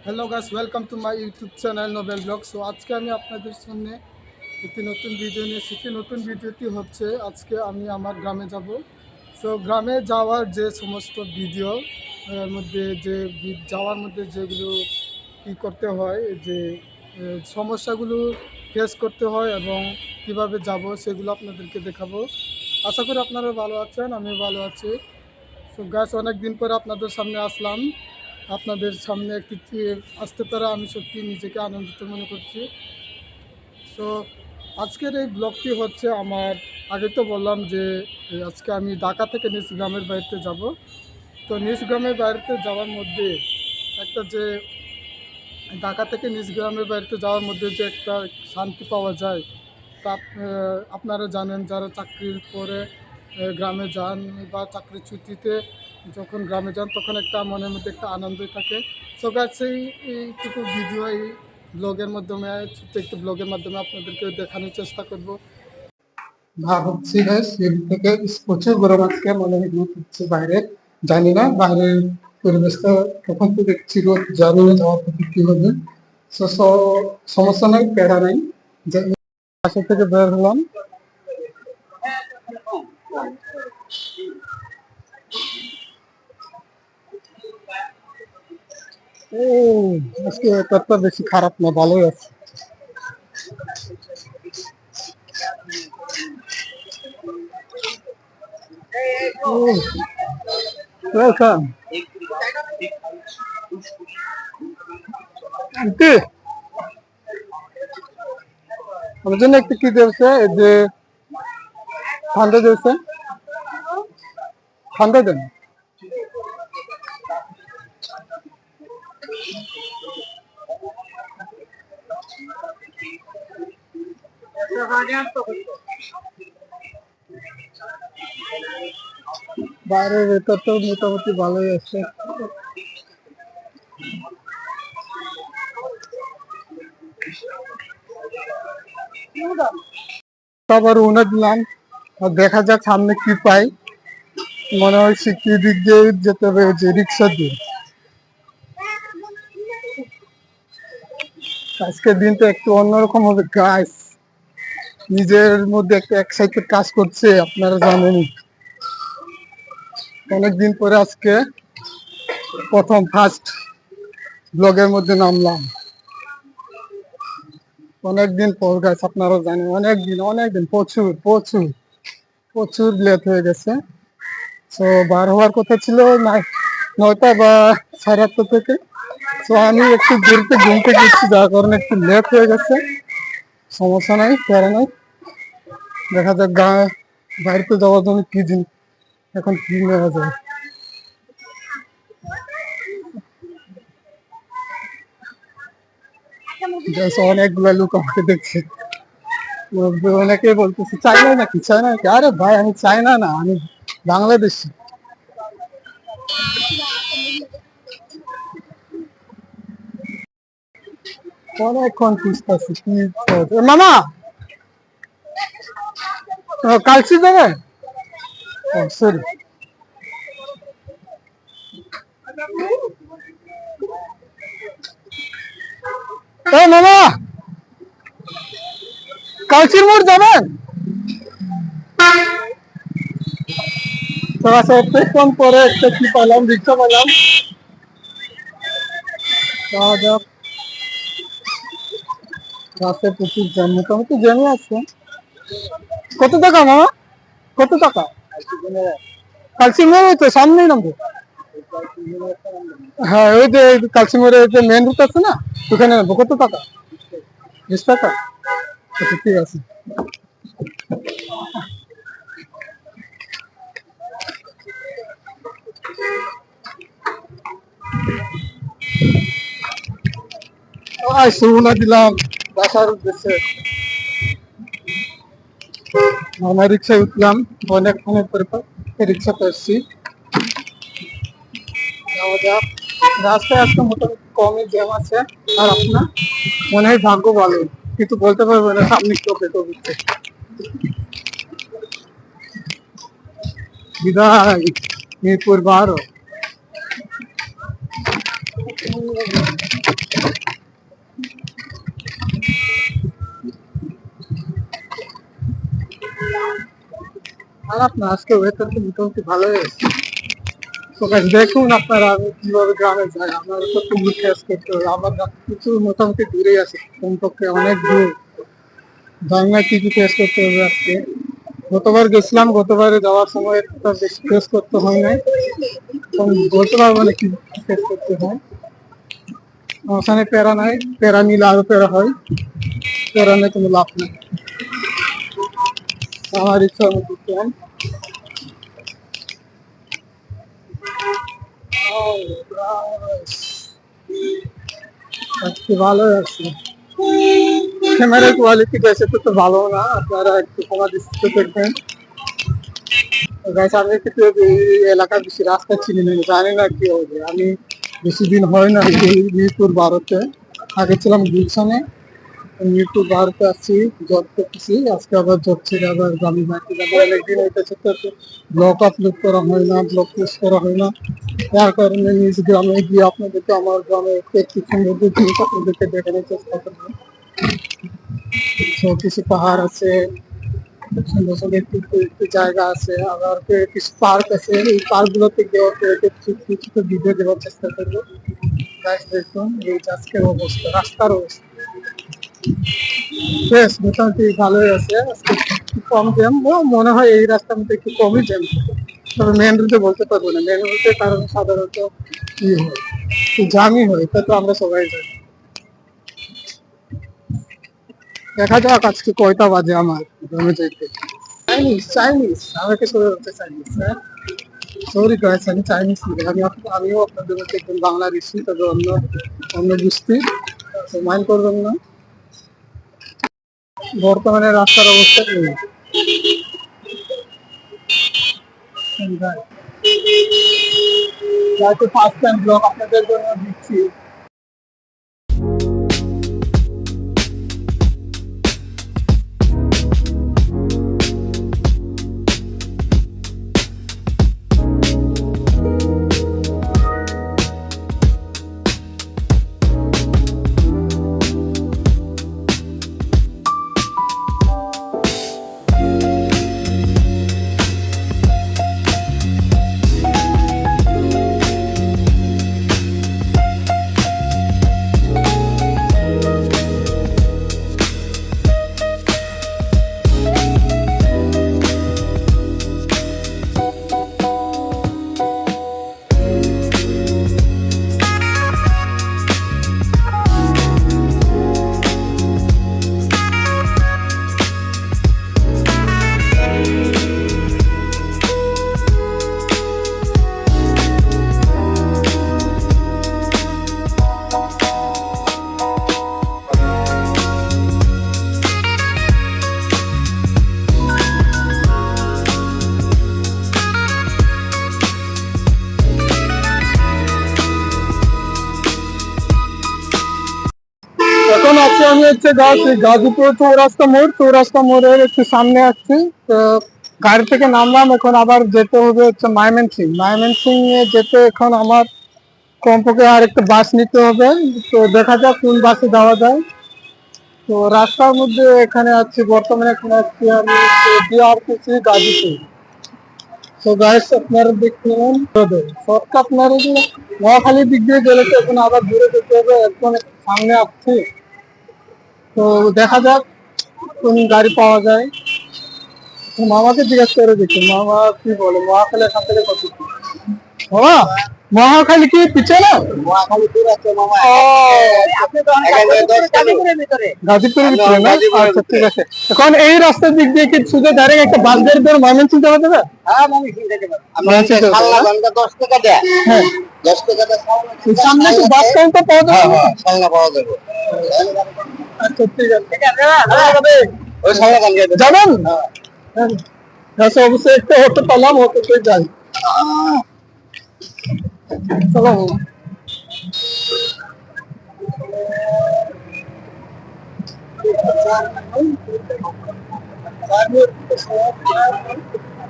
Hello guys, welcome to my YouTube channel Nobel blog. So আজকে আমি আপনাদের সামনে একটি নতুন ভিডিও নিয়ে এসেছি। নতুন ভিডিওটি হচ্ছে আজকে আমি আমার গ্রামে যাব। সো গ্রামে যাওয়ার যে সমস্ত ভিডিও মধ্যে যাওয়ার মধ্যে যেগুলো কী করতে হয়, যে সমস্যাগুলো ফেস করতে হয় এবং কিভাবে যাব সেগুলো আপনাদেরকে দেখাবো। আশা করি আপনারা ভালো আছেন, আমিও ভালো আছি। সো গাইস, অনেক দিন পরে আপনাদের সামনে আসলাম। আপনাদের সামনে একটি আসতে পারে আমি সত্যি নিজেকে আনন্দিত মনে করছি। সো আজকের এই ব্লগটি হচ্ছে আমার, আগে তো বললাম যে আজকে আমি ঢাকা থেকে নিজ গ্রামের বাড়িতে যাব। তো নিজ গ্রামের বাড়িতে যাওয়ার মধ্যে একটা যে ঢাকা থেকে নিজ গ্রামের বাড়িতে যাওয়ার মধ্যে যে একটা শান্তি পাওয়া যায়, তা আপনারা জানেন যারা চাকরির পরে গ্রামে যান বা চাকরির ছুটিতে যখন গ্রামে যান তখন একটা মনের মধ্যে একটা আনন্দই থাকে। সো গাইস, এইটুকু ভিডিও এই ব্লগের মাধ্যমে, ছোট্ট একটু ব্লগের মাধ্যমে আপনাদেরকে দেখানোর চেষ্টা করব। ভাবছি গাইস, থেকে প্রচুর গরম আজকে, মনে হচ্ছে বাইরে, জানি না বাইরের পরিবেশটা তখন তো দেখছি রোদ জানি না যাওয়ার প্রতি কি হবে। সমস্যা নাই, প্যারা নাই। বাসা থেকে বের হলাম। ও, আজকে ব্যাপারটা বেশি খারাপ না, ভালোই আছে। ওয়েলকাম আন্টি, আমার জন্য একটু কি দিয়েছে, এই যে ঠান্ডা দিয়েছে, ঠান্ডা দেন। বাইরের ভেতর তো মোটামুটি ভালোই আছে। আবার উনে দিলাম, আর দেখা যাক সামনে কি পাই। মনে হয় কি দিক দিয়ে যেতে হবে, যে রিক্সা দিয়ে। আজকের দিনটা একটু অন্যরকম হবে গাইস, নিজের মধ্যে একটা এক্সাইটেড কাজ করছে, আপনারা জানেনই। অনেকদিন পরে আজকে প্রথম ফার্স্ট ব্লগের মধ্যে নামলাম। অনেকদিন পর গাইস, আপনারা জানেন, অনেকদিন প্রচুর প্রচুর প্রচুর লেট হয়ে গেছে। তো বার হওয়ার কথা ছিল 9টা বা 8:30 থেকে। তো আমি একটু দেরিতে ঘুম থেকে উঠছি, যার কারণে একটু লেট হয়ে গেছে। সমস্যা নাই, প্যারা নাই। দেখা যাক বাড়িতে যাওয়ার জন্য কি জিনিস এখন কি নেওয়া যায়। অনেকগুলো লোক আমাকে দেখছে, অনেকে বলতেছে চাইনা নাকি, চাইনা নাকি। আরে ভাই, আমি চাইনা না, আমি বাংলাদেশি। অনেকক্ষণ খুঁজতেছি কি মামা, কালচি দেবে। সরি, মামা কালচির মোড় যাবেন? তো আচ্ছা, অনেকক্ষণ পরে একটা কি পাইলাম, রিক্সা পাইলাম। যাওয়া যাক। রাস্তায় প্রচুর জ্যাম, মোটামুটি জ্যামই আছে। কত টাকা মামা, কত টাকা? কালচি মোড় ওই তো সামনেই নামবো। হ্যাঁ, ওই যে কালচি মোড়ে যে মেন রুট আছে না, ওখানে নামবো। কত টাকা? 20 টাকা? আচ্ছা, ঠিক আছে। রওনা দিলাম বাসার উদ্দেশ্যে। মামা রিক্সায় উঠলাম, অনেকক্ষণের পরে রিক্সাতে আসছি। যাওয়া যাক। রাস্তায় আজকে মোটামুটি কমই জ্যাম আছে। আর আপনার মনে হয় ভাগ্য ভালো, কিন্তু বলতে পারবো না সামনে কি হবে ভবিষ্যতে। বিদায়, মিরপুর 12। খারাপ না, আজকে ওয়েদার তো মোটামুটি ভালোই আছে। তো guys, দেখুন আপনারা আমি কিভাবে গ্রামে যাই। আমার তো টুকু টেস্ট করতে হবে, আমার গ্রাম কিছু মোটামুটি দূরেই আছে, কমপক্ষে অনেক দূর। জানি না কি কি টেস্ট করতে হবে আজকে। গতবার গেছিলাম, গতবারে যাওয়ার সময় একটা বেশি টেস্ট করতে হয় নাই, এখন বলতে পারবো না কি টেস্ট করতে হয়। ওখানে প্যারা নাই, প্যারা নিলে আরো প্যারা হয়, প্যারা নিয়ে কোনো লাভ নাই। আমার ইচ্ছা আমি করতে হয়। আজকে ভালোই আছে। ক্যামেরার কোয়ালিটি বেশি তো ভালো না, আপনারা একটু কমা দৃষ্টিতে দেখবেন। গাইস, আমি কিন্তু এই এলাকার বেশি রাস্তা চিনি না, জানি না কি হবে। আমি বেশি দিন হয় না এই মিরপুর ভারতে, আগে ছিলাম গুলশানে, মিরপুর ভারতে আসছি, জব করতেছি। আজকে আবার জব ছেড়ে আবার গ্রামে বাড়িতে যাবো, অনেকদিন হইতেছে তো, ব্লগ আপলোড করা হয় না, ব্লগ পোস্ট করা হয় না। যার কারণে নিজ গ্রামে গিয়ে আপনাদেরকে আমার গ্রামে একটু সুন্দর জিনিস আপনাদেরকে দেখানোর চেষ্টা করবো। তো কিছু পাহাড় আছে, সুন্দর সুন্দর একটু একটু একটু জায়গা আছে, আবার কিছু পার্ক আছে। এই পার্ক গুলোতে গিয়ে কিছু কিছু ভিডিও দেওয়ার চেষ্টা করবো। গাইস, দেখুন এই যে আজকের অবস্থা, রাস্তার অবস্থা বেশ মোটামুটি ভালোই আছে। আজকে একটু কম জ্যাম, মনে হয় এই রাস্তার মধ্যে একটু কমই জ্যাম, তবে মেন রুটে বলতে পারবো না। মেন রুটের কারণে সাধারণত কি হয়, জামই হয়, এটা তো আমরা সবাই জানি। দেখা যাক আজকে কয়টা বাজে আমার গ্রামে যাইতে। চাইনিজ চাইনিজ আমাকে শুরু হচ্ছে চাইনিজ, হ্যাঁ সরি গাইস, আমি চাইনিজ না, আমিও আপনাদের মধ্যে একদম বাংলাদেশি, তবে অন্য অন্য গোষ্ঠী, মাইন্ড করবেন না। বর্তমানে রাস্তার অবস্থা এই ফার্স্ট টাইম ব্লগ আপনাদের জন্য দিচ্ছি। এখন আছি আমি হচ্ছে গাজীপুর চৌরাস্তা মোড়, চৌরাস্তা মোড়ের একটু সামনে আসছি। তো গাড়ি থেকে নামলাম, এখন আবার যেতে হবে হচ্ছে ময়মনসিং। ময়মনসিং এ যেতে এখন আমার কমপক্ষে আর একটা বাস নিতে হবে। তো দেখা যাক কোন বাসে যাওয়া যায়। তো রাস্তার মধ্যে এখানে আছি, বর্তমানে এখন আছি আমি বিআরটিসি গাজীপুর। তো গাইস, আপনারা দেখলেন শর্টকাট আপনারা যে নোয়াখালীর দিক দিয়ে গেলে তো এখন আবার ঘুরে যেতে হবে, এখন সামনে আসছি। তো দেখা যাক কোন গাড়ি পাওয়া যায়। তো মামাকে জিজ্ঞেস করে দেখি মামা কি বলে, মহাখালী এখান থেকে কত দূর? মামা, মহাখালী কি পিছনে না? মহাখালী দূর আছে মামা। ও, আপনি তো অনেক গাজীপুরের ভিতরে। গাজীপুরের ভিতরে না? আচ্ছা ঠিক আছে। এখন এই রাস্তার দিক দিয়ে কি শুধু ডাইরেক্ট একটা বাস বের করে ময়মনসিং যাওয়া যাবে? হ্যাঁ ময়মনসিং যেতে পারবেন। ময়মনসিং যেতে সালনা পারবেন। ঘন্টা 10 টাকা দেয়। হ্যাঁ, 10 টাকা দেয় এই সামনে কি বাস কাউন্টার পাওয়া যাবে? হ্যাঁ সালনা পাওয়া যাবে। আচ্ছা ঠিক আছে। ঠিক আছে ওই সালনা গান গাইতে যাবেন? হ্যাঁ, আচ্ছা অবশ্যই একটা অটো পেলাম, অটোতে যাই। চলো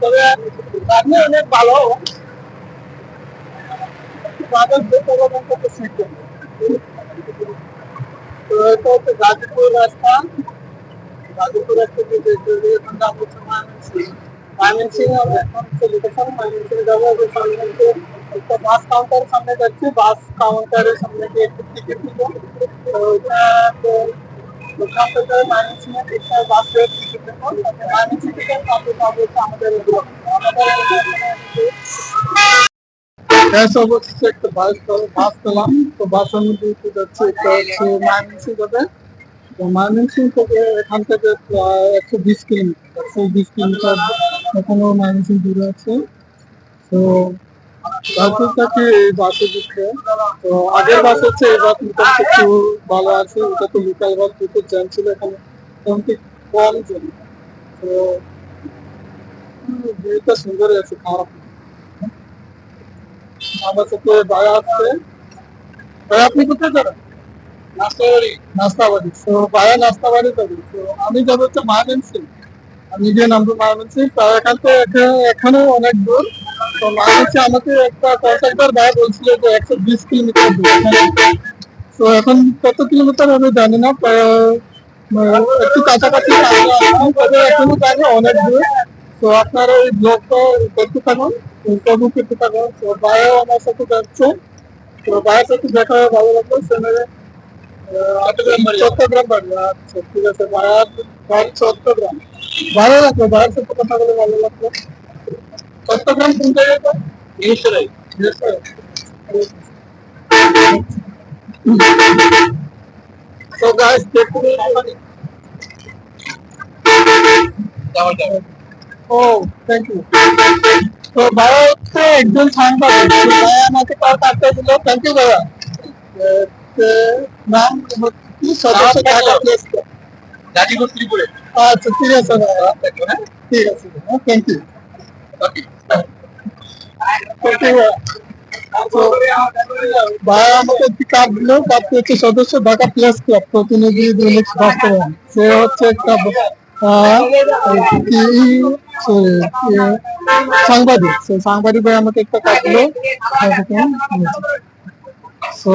তবে আপনি অনেক ভালো তো এটা হচ্ছে গাজীপুর রাস্তা। গাজীপুর রাস্তা দিয়ে যেতে হবে, এখন যাবো হচ্ছে ময়মনসিং। ময়মনসিংহ আমরা এখন লোকেশন ময়মনসিংহ যাবো এবং সামনে থেকে একটা বাস কাউন্টারের সামনে যাচ্ছি, বাস কাউন্টারের সামনে গিয়ে একটু টিকিট নিবো। তো ওইটাতে ওখান থেকে ময়মনসিংহ একটা বাসের টিকিট নেবো, ময়মনসিংহ থেকে তারপর যাবো হচ্ছে আমাদের অবশ্যই একটা বাস পেলাম। তো বাসের মধ্যে উঠে যাচ্ছে, এটা হচ্ছে ময়মনসিংহ যাবে। তো ময়মনসিংহ থেকে এখান থেকে প্রায় 120 কিলোমিটার, 120 কিলোমিটার এখনো ময়মনসিংহ দূরে আছে। তো তারপর তাকে এই বাসে ঢুকতে, তো আগের বাস হচ্ছে এই বাস মোটামুটি একটু ভালো আছে, এটা তো লোকাল বাস, দুটো জ্যাম ছিল এখানে মোটামুটি কম জ্যাম। তো ভিউটা সুন্দরই আছে, খারাপ না। আমার সাথে ভাইয়া আসছে। ভাইয়া আপনি কোথায় যাবেন? নাস্তাবাড়ি। নাস্তাবাড়ি, তো ভাইয়া নাস্তাবাড়ি যাবে, তো আমি যাবো হচ্ছে ময়মনসিংহ। আমি গিয়ে নামবো ময়মনসিংহ, তো এখান থেকে এখানেও অনেক দূর। তো ময়মনসিংহ আমাকে একটা কন্ট্রাক্টর ভাই বলছিল যে 120 কিলোমিটার দূর। তো এখন কত কিলোমিটার আমি জানি না, প্রায় একটু কাছাকাছি আসছি, তবে এখনো জানি অনেক দূর। তো আপনারা এই ব্লগটা দেখতে থাকুন, উপভোগ করতে থাকুন। তো ভাইও আমার সাথে যাচ্ছে, তো ভাইয়ের সাথে দেখা হয়ে ভালো লাগলো। চট্টগ্রাম বাড়ি, আচ্ছা ঠিক আছে। ভাইয়ার বাড়ি চট্টগ্রাম, ভালো লাগলো, ভাইয়ের সাথে কথা বলে ভালো লাগলো। চট্টগ্রাম কোন জায়গাটা? মিরসরাই। মিরসরাই। তো গাইস দেখুন, ও থ্যাংক ইউ। তো ভাইয়া হচ্ছে একজন সাংবাদিক, তো ভাইয়া আমাকে তার কাজটা দিল, থ্যাংক ইউ ভাইয়া। এ, নাম কি? সদস্য ঢাকা প্লেস। গাজীপুর শ্রীপুরে। আচ্ছা ঠিক আছে ভাইয়া, ঠিক আছে, থ্যাংক ইউ। ভাইয়া আমাকে একটি কার্ড দিল, কার্ডটি হচ্ছে সদস্য ঢাকা প্লেস ক্লাব প্রতিনিধি দৈনিক বাস্তবায়ন। সে হচ্ছে একটা সাংবাদিক, সেই সাংবাদিক ভাই আমাকে একটা কার্ড দিল। তো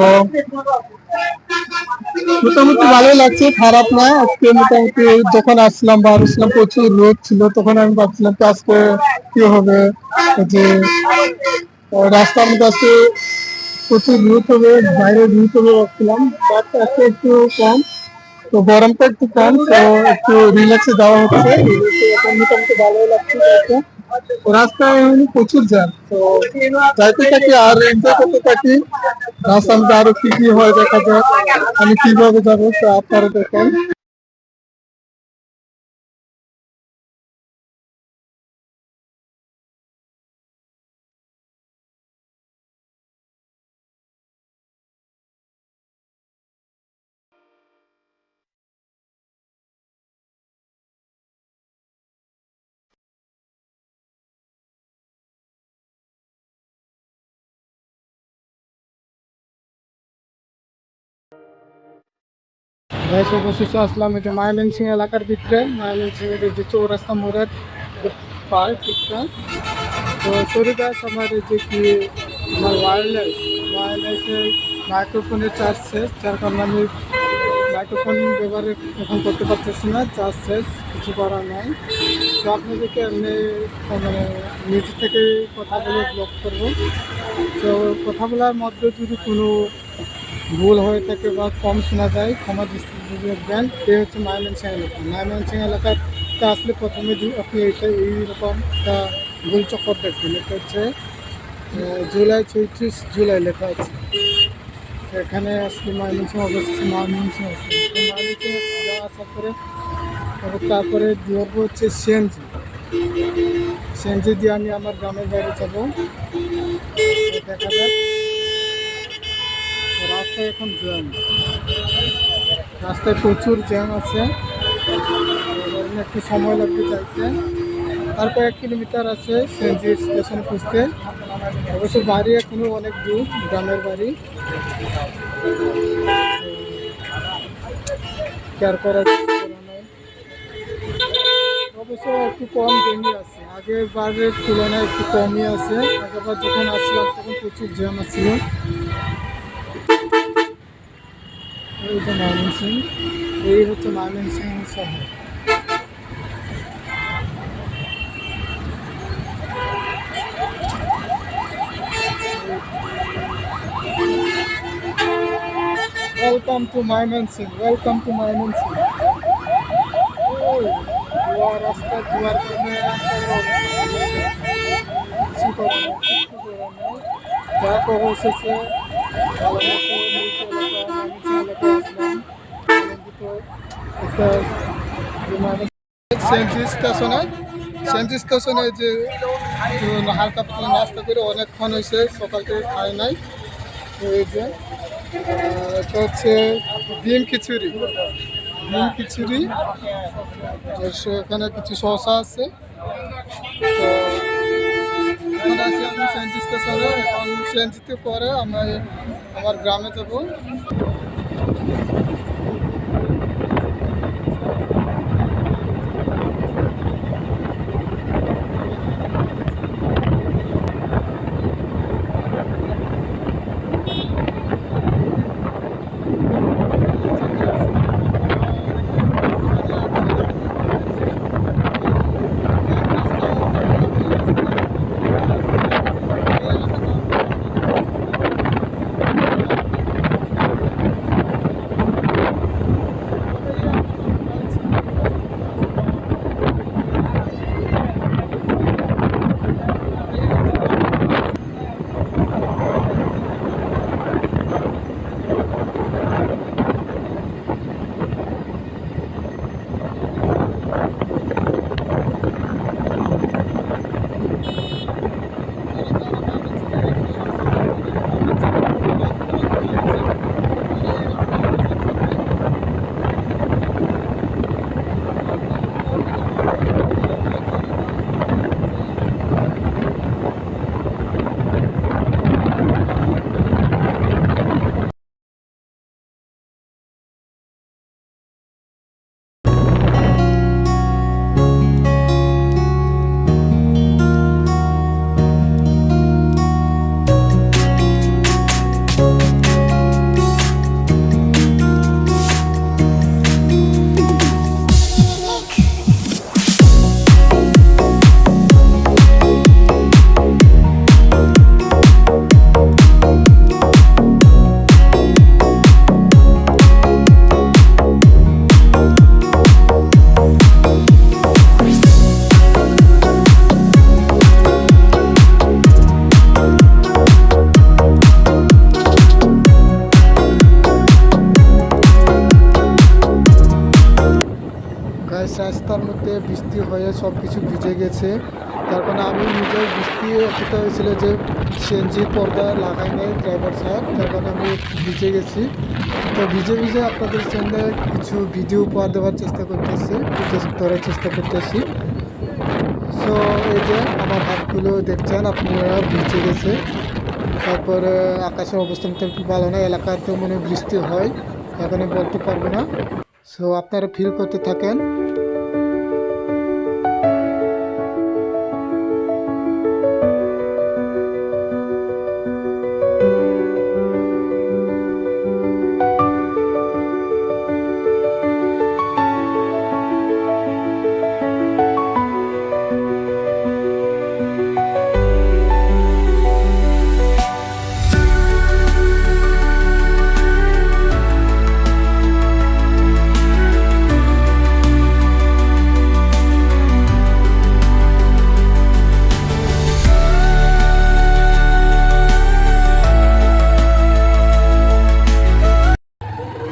মোটামুটি ভালোই লাগছে, খারাপ না। আজকে মোটামুটি যখন আসলাম বা আসলাম প্রচুর রোদ ছিল, তখন আমি ভাবছিলাম যে আজকে কি হবে, যে রাস্তার মধ্যে আজকে প্রচুর রোদ হবে, বাইরে রোদ হবে ভাবছিলাম, বাট আজকে একটু কম। তো গরমটা একটু কম, তো একটু রিল্যাক্সে যাওয়া হচ্ছে, রিল্যাক্সে এখন মোটামুটি ভালোই লাগছে যাইতে। তো রাস্তায় প্রচুর জ্যাম, তো যাইতে থাকি আর এনজয় করতে থাকি। রাস্তার মধ্যে আরো কি কি হয় দেখা যাক, আমি কিভাবে যাবো, তো আপনারা দেখেন। এসে বসেছি, আসলাম এটা ময়মনসিংহ এলাকার ভিতরে, ময়মনসিংহের যে চৌরাস্তা মোড়ের পার ঠিকটা। তো সরি গাছ, আমার এই যে কি আমার ওয়্যারলেসের মাইক্রোফোনের চার্জ শেষ, যার কারণে আমি মাইক্রোফোন ব্যবহার এখন করতে পারতেছি না, চার্জ শেষ, কিছু করার নাই। তো আপনাদেরকে এমনি মানে নিজে থেকে কথা বলে ব্লগ করবো। তো কথা বলার মধ্যে যদি কোনো ভুল হয়ে থাকে বা কম শোনা যায়, ক্ষমা দৃষ্টি দেখবেন। এই হচ্ছে ময়মনসিংহ এলাকা। ময়মনসিংহ এলাকাতে আসলে প্রথমে আপনি এইরকম একটা গোল চক্কর দেখবেন, এটা হচ্ছে জুলাই 34 জুলাই লেখা আছে। এখানে আসলে ময়মনসিংহ অবস্থিত, ময়মনসিংহ আছে। ময়মনসিংহ যাওয়া আসার পরে তারপরে ধরবো হচ্ছে সিএনজি। সিএনজি দিয়ে আমি আমার গ্রামের বাইরে যাবো। দেখা যাক, রাস্তায় এখন জ্যাম, রাস্তায় প্রচুর জ্যাম আছে, একটু সময় লাগবে যাইতে। তারপর 1 কিলোমিটার আছে সিএনজি স্টেশনে পৌঁছতে। অবশ্য বাড়ি এখনো অনেক দূর, গ্রামের বাড়ি, কেয়ার করার কিছু নাই। অবশ্য একটু কম জ্যামই আছে, আগের বারের তুলনায় একটু কমই আছে। আগেরবার যখন আসলাম তখন প্রচুর জ্যাম আছিল। এই যে ময়মনসিংহ, এই হচ্ছে ময়মনসিংহ শহর। Welcome to Mymensingh, welcome to Mymensingh. দুয়ার রাস্তা দুয়ার কারণে কিছু করে না, কিছু করে না। যা অবশেষে ভালো মতো নিজ এলাকা মানুষ এলাকায় আসলাম আনন্দিত একটা সেন্ট্রি স্টেশনে। সেন্ট্রি স্টেশনে যে হালকা পাতলা নাস্তা করে অনেকক্ষণ হয়েছে, সকাল থেকে খাই নাই। তো এই যে এটা হচ্ছে ডিম খিচুড়ি, ডিম খিচুড়ি। এখানে কিছু শসা আছে। তো এখন আছি আমি সেন্ট্রি স্টেশনে। এখন সেন্ট্রিতে করে আমরা আমার গ্রামে যাবো। গাইস, রাস্তার মধ্যে বৃষ্টি হয়ে সব কিছু ভিজে গেছে। তার কারণে আমি নিজের বৃষ্টি এতটা হয়েছিল যে সিএনজি পর্দা লাগাই নাই ড্রাইভার সাহেব, তার কারণে আমি ভিজে গেছি। তো ভিজে ভিজে আপনাদের সামনে কিছু ভিডিও উপহার দেওয়ার চেষ্টা করতেছি, ধরার চেষ্টা করতেছি। সো এই যে আমার হাতগুলো দেখছেন আপনারা ভিজে গেছে। তারপরে আকাশের অবস্থান তো একটু ভালো না, এলাকাতে মনে হয় বৃষ্টি হয়, এখানে বলতে পারবো না। সো আপনারা ফিল করতে থাকেন।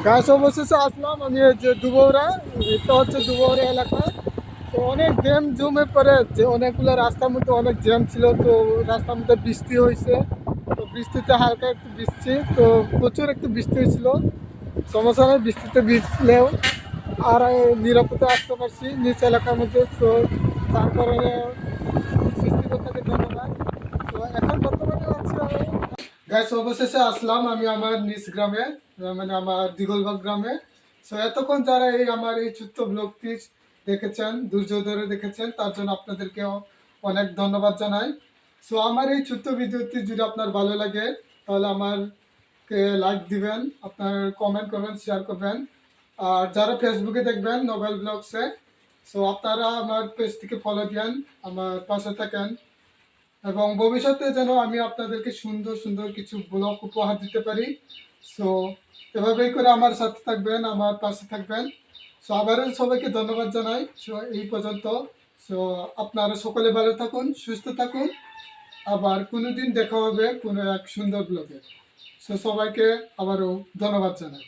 গাছ অবশেষে আসলাম আমি এই যে দুবৌরা, এটা হচ্ছে দুবৌরা এলাকা। তো অনেক জ্যাম জমে পড়ে, যে অনেকগুলো রাস্তার মধ্যে অনেক জ্যাম ছিল। তো রাস্তার মধ্যে বৃষ্টি হয়েছে, তো বৃষ্টিতে হালকা একটু বৃষ্টি, তো প্রচুর একটু বৃষ্টি হয়েছিল। সমস্যা নেই, বৃষ্টিতে ভিজলেও আর নিরাপদে আসতে পারছি নিচ এলাকার মধ্যে। তো তার কারণে সৃষ্টিকর্তাকে ধন্যবাদ। তো এখন বর্তমানে আছি আমি গাইস, অবশেষে আসলাম আমি আমার নিজ গ্রামে, মানে আমার দিগলবাগ গ্রামে। সো এতক্ষণ যারা আমার এই ছোট্ট ব্লগটি দেখেছেন, ধৈর্য ধরে দেখেছেন, তার জন্য আপনাদেরকে অনেক ধন্যবাদ জানাই। সো আমার এই ছোট্ট ভিডিওটি যদি আপনার ভালো লাগে তাহলে আমারকে লাইক দিবেন, আপনার কমেন্ট করবেন, শেয়ার করবেন। আর যারা ফেসবুকে দেখবেন নোবেল ব্লগসে, সো আপনারা আমার পেজটিকে ফলো দেন, আমার পাশে থাকেন। এবং ভবিষ্যতে যেন আমি আপনাদেরকে সুন্দর সুন্দর কিছু ব্লগ উপহার দিতে পারি, সো এভাবেই করে আমার সাথে থাকবেন, আমার পাশে থাকবেন। সো আবারও সবাইকে ধন্যবাদ জানাই। সো এই পর্যন্ত। সো আপনারা সকলে ভালো থাকুন, সুস্থ থাকুন। আবার কোনোদিন দেখা হবে কোনো এক সুন্দর ব্লগে। সো সবাইকে আবারও ধন্যবাদ জানাই।